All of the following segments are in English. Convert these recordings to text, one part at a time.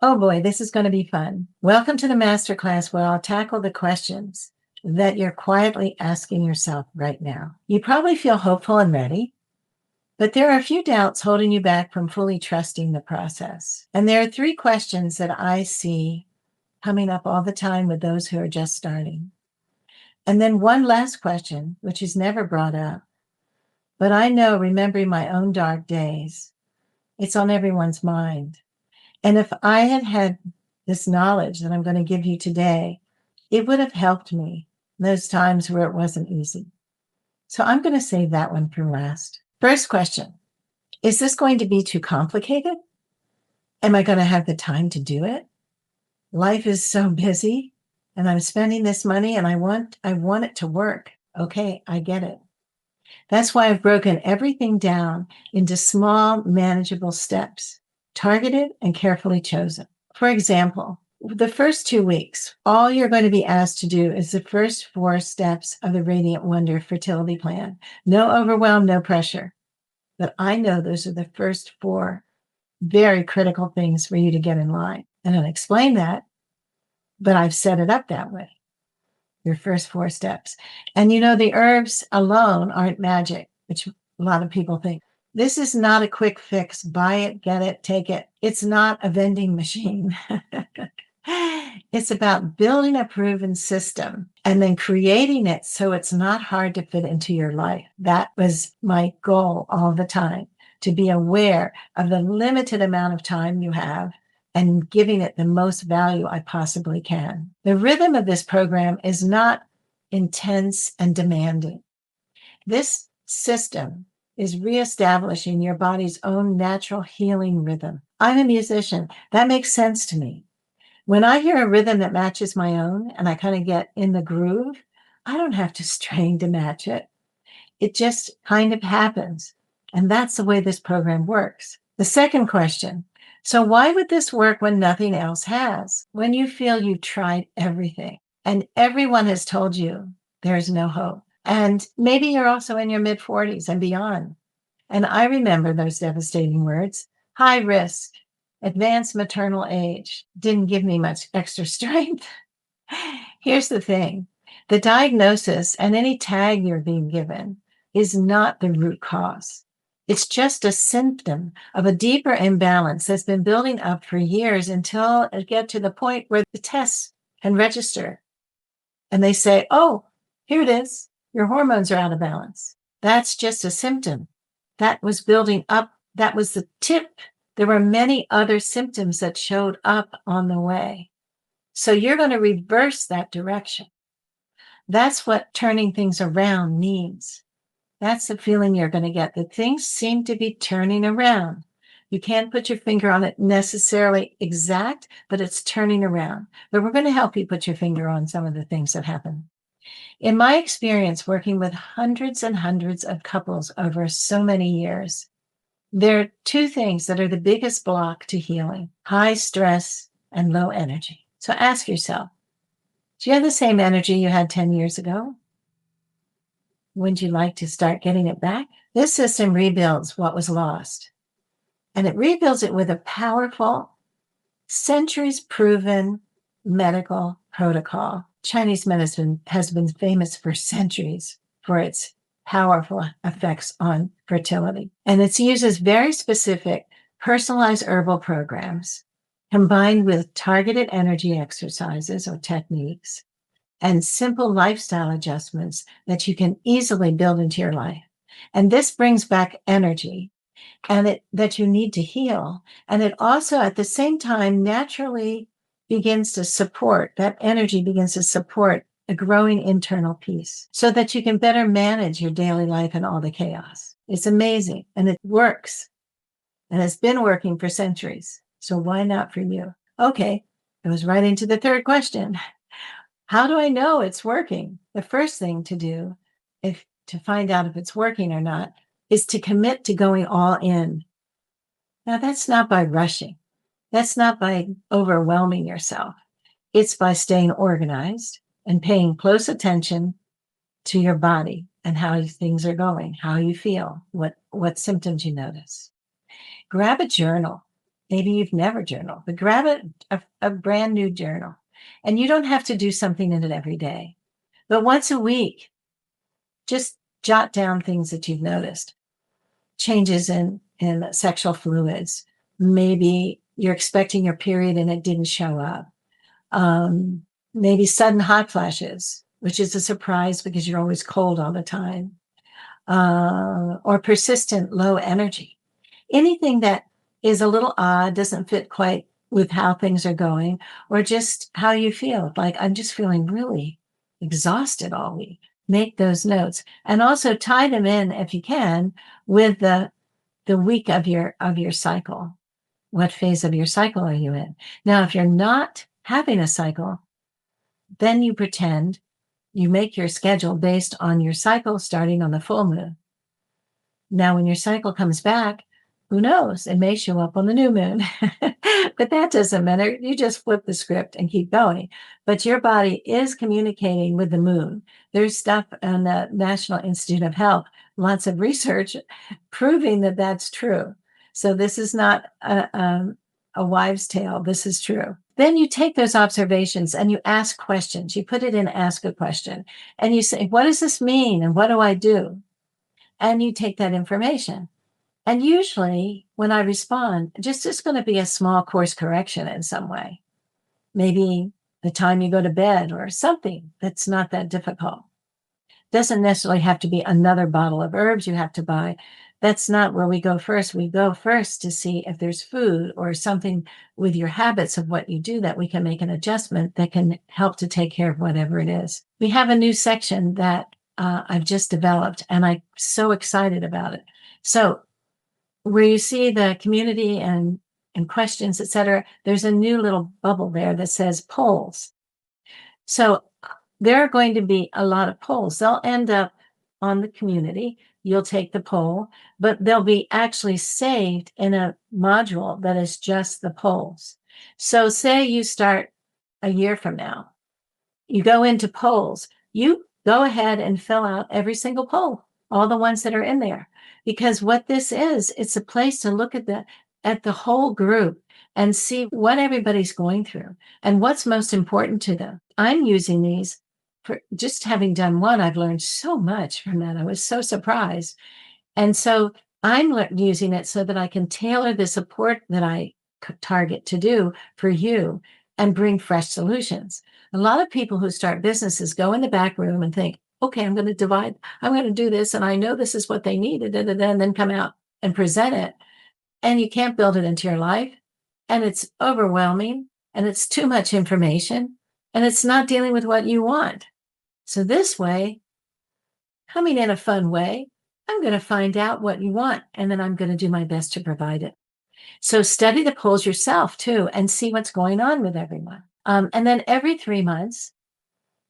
Oh boy, this is going to be fun. Welcome to the masterclass where I'll tackle the questions that you're quietly asking yourself right now. You probably feel hopeful and ready, but there are a few doubts holding you back from fully trusting the process. And there are three questions that I see coming up all the time with those who are just starting. And then one last question, which is never brought up, but I know, remembering my own dark days, it's on everyone's mind. And if I had had this knowledge that I'm going to give you today, it would have helped me those times where it wasn't easy. So I'm going to save that one for last. First question, is this going to be too complicated? Am I going to have the time to do it? Life is so busy and I'm spending this money and I want it to work. Okay, I get it. That's why I've broken everything down into small, manageable steps, targeted and carefully chosen. For example, the first 2 weeks, all you're going to be asked to do is the first 4 steps of the Radiant Wonder Fertility Plan. No overwhelm, no pressure. But I know those are the first 4 very critical things for you to get in line. And I'll explain that, but I've set it up that way. Your first 4 steps. And you know, the herbs alone aren't magic, which a lot of people think. This is not a quick fix. Buy it, get it, take it. It's not a vending machine. It's about building a proven system and then creating it so it's not hard to fit into your life. That was my goal all the time, to be aware of the limited amount of time you have and giving it the most value I possibly can. The rhythm of this program is not intense and demanding. This system is reestablishing your body's own natural healing rhythm. I'm a musician. That makes sense to me. When I hear a rhythm that matches my own and I kind of get in the groove, I don't have to strain to match it. It just kind of happens. And that's the way this program works. The second question, so why would this work when nothing else has? When you feel you've tried everything and everyone has told you there's no hope. And maybe you're also in your mid-40s and beyond. And I remember those devastating words: high risk, advanced maternal age. Didn't give me much extra strength. Here's the thing. The diagnosis and any tag you're being given is not the root cause. It's just a symptom of a deeper imbalance that's been building up for years until it gets to the point where the tests can register. And they say, oh, here it is. Your hormones are out of balance. That's just a symptom. That was building up. That was the tip. There were many other symptoms that showed up on the way. So you're going to reverse that direction. That's what turning things around means. That's the feeling you're going to get, that things seem to be turning around. You can't put your finger on it necessarily exact, but it's turning around. But we're going to help you put your finger on some of the things that happen. In my experience working with hundreds and hundreds of couples over so many years, there are 2 things that are the biggest block to healing: high stress and low energy. So ask yourself, do you have the same energy you had 10 years ago? Would you like to start getting it back? This system rebuilds what was lost, and it rebuilds it with a powerful, centuries-proven medical protocol. Chinese medicine has been famous for centuries for its powerful effects on fertility, and it uses very specific, personalized herbal programs combined with targeted energy exercises or techniques and simple lifestyle adjustments that you can easily build into your life. And this brings back energy and that you need to heal. And it also, at the same time, naturally begins to support, that energy begins to support a growing internal peace so that you can better manage your daily life and all the chaos. It's amazing. And it works. And it's been working for centuries. So why not for you? Okay, it was right into the third question. How do I know it's working? The first thing to do, if to find out if it's working or not, is to commit to going all in. Now, that's not by rushing. That's not by overwhelming yourself. It's by staying organized and paying close attention to your body and how things are going, how you feel, what symptoms you notice. Grab a journal Maybe you've never journaled, but grab a brand new journal. And you don't have to do something in it every day. But once a week, just jot down things that you've noticed. Changes in sexual fluids. Maybe you're expecting your period and it didn't show up. Maybe sudden hot flashes, which is a surprise because you're always cold all the time. Or persistent low energy. Anything that is a little odd, doesn't fit quite with how things are going, or just how you feel. Like, I'm just feeling really exhausted all week. Make those notes and also tie them in, if you can, with the week of your cycle. What phase of your cycle are you in? Now, if you're not having a cycle, then you pretend you make your schedule based on your cycle starting on the full moon. Now, when your cycle comes back, who knows? It may show up on the new moon, but that doesn't matter. You just flip the script and keep going. But your body is communicating with the moon. There's stuff on the National Institute of Health, lots of research proving that that's true. So this is not a wives' tale. This is true. Then you take those observations and you ask questions. You put it in ask a question and you say, what does this mean? And what do I do? And you take that information. And usually when I respond, it's going to be a small course correction in some way. Maybe the time you go to bed or something that's not that difficult. Doesn't necessarily have to be another bottle of herbs you have to buy. That's not where we go first. We go first to see if there's food or something with your habits of what you do that we can make an adjustment that can help to take care of whatever it is. We have a new section that I've just developed, and I'm so excited about it. So where you see the community and questions, etc., there's a new little bubble there that says polls. So there are going to be a lot of polls. They'll end up on the community. You'll take the poll, but they'll be actually saved in a module that is just the polls. So say you start a year from now, you go into polls, you go ahead and fill out every single poll, all the ones that are in there. Because what this is, it's a place to look at the whole group and see what everybody's going through and what's most important to them. I'm using these for just having done one. I've learned so much from that. I was so surprised. And so I'm using it so that I can tailor the support that I target to do for you and bring fresh solutions. A lot of people who start businesses go in the back room and think, okay, I'm going to divide, I'm going to do this, and I know this is what they need, and then come out and present it. And you can't build it into your life. And it's overwhelming, and it's too much information, and it's not dealing with what you want. So this way, coming in a fun way, I'm going to find out what you want, and then I'm going to do my best to provide it. So study the polls yourself too, and see what's going on with everyone. And then every 3 months,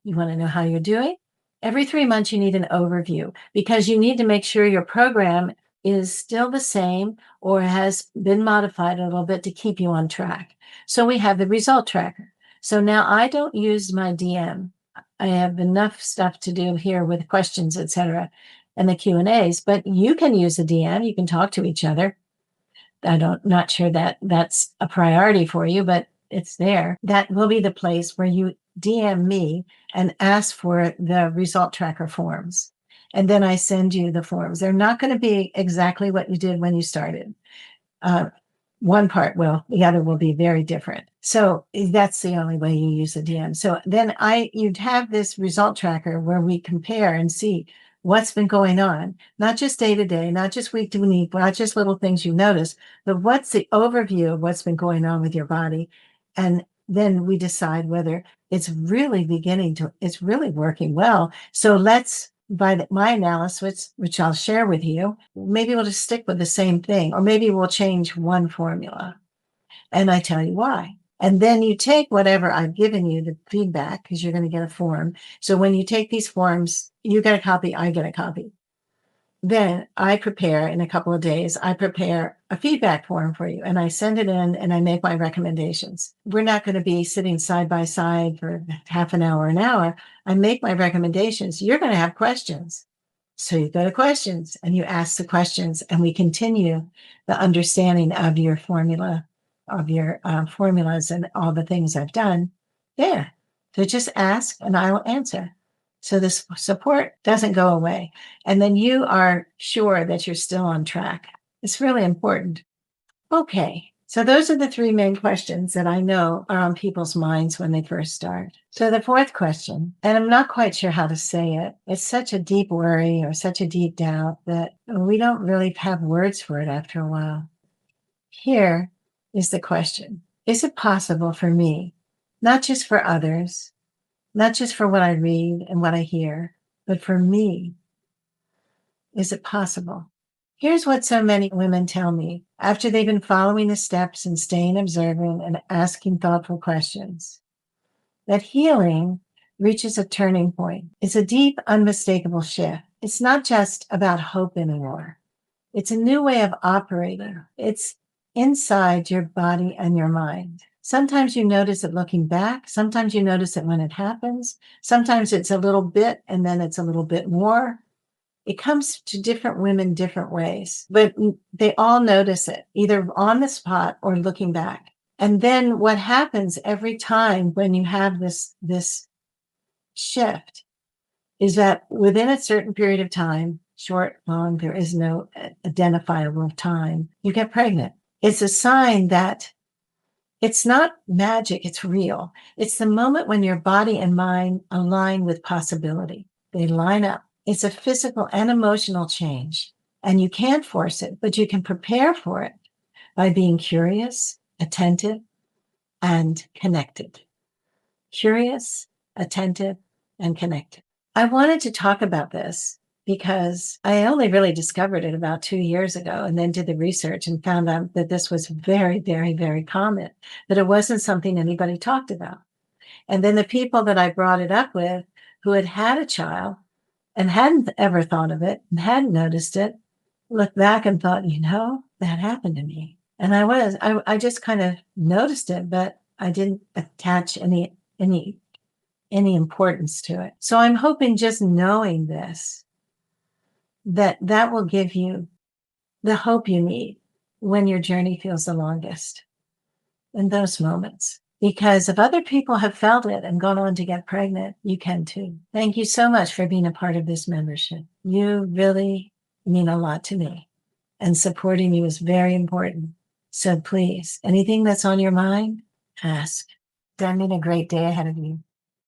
you want to know how you're doing? Every 3 months, you need an overview because you need to make sure your program is still the same or has been modified a little bit to keep you on track. So we have the result tracker. So now I don't use my DM. I have enough stuff to do here with questions, etc., and the Q&As, but you can use a DM. You can talk to each other. Not sure that that's a priority for you, but it's there. That will be the place where you DM me and ask for the result tracker forms. And then I send you the forms. They're not going to be exactly what you did when you started. One part will, the other will be very different. So that's the only way you use a DM. So then you'd have this result tracker where we compare and see what's been going on, not just day to day, not just week to week, not just little things you notice, but what's the overview of what's been going on with your body. And then we decide whether it's really it's really working well. So by my analysis, which I'll share with you, maybe we'll just stick with the same thing, or maybe we'll change one formula. And I tell you why. And then you take whatever I've given you, the feedback, because you're going to get a form. So when you take these forms, you get a copy, I get a copy. Then I prepare in a couple of days, I prepare a feedback form for you and I send it in and I make my recommendations. We're not going to be sitting side by side for half an hour. I make my recommendations. You're going to have questions. So you go to questions and you ask the questions and we continue the understanding of your formula of your formulas and all the things I've done there. So just ask and I will answer. So this support doesn't go away. And then you are sure that you're still on track. It's really important. Okay. So those are the three main questions that I know are on people's minds when they first start. So the fourth question, and I'm not quite sure how to say it. It's such a deep worry or such a deep doubt that we don't really have words for it after a while. Here is the question. Is it possible for me, not just for others, not just for what I read and what I hear, but for me, is it possible? Here's what so many women tell me after they've been following the steps and staying observant and asking thoughtful questions, that healing reaches a turning point. It's a deep, unmistakable shift. It's not just about hope anymore. It's a new way of operating. It's inside your body and your mind. Sometimes you notice it looking back. Sometimes you notice it when it happens. Sometimes it's a little bit and then it's a little bit more. It comes to different women different ways, but they all notice it, either on the spot or looking back. And then what happens every time when you have this shift is that within a certain period of time, short, long, there is no identifiable time, you get pregnant. It's a sign that it's not magic, it's real. It's the moment when your body and mind align with possibility. They line up. It's a physical and emotional change, and you can't force it, but you can prepare for it by being curious, attentive, and connected. Curious, attentive, and connected. I wanted to talk about this because I only really discovered it about 2 years ago and then did the research and found out that this was very, very, very common, that it wasn't something anybody talked about. And then the people that I brought it up with who had had a child and hadn't ever thought of it and hadn't noticed it, looked back and thought, that happened to me. And I just kind of noticed it, but I didn't attach any importance to it. So I'm hoping just knowing this, that will give you the hope you need when your journey feels the longest in those moments. Because if other people have felt it and gone on to get pregnant, you can too. Thank you so much for being a part of this membership. You really mean a lot to me, and supporting you is very important. So please, anything that's on your mind, ask. Send me a great day ahead of you.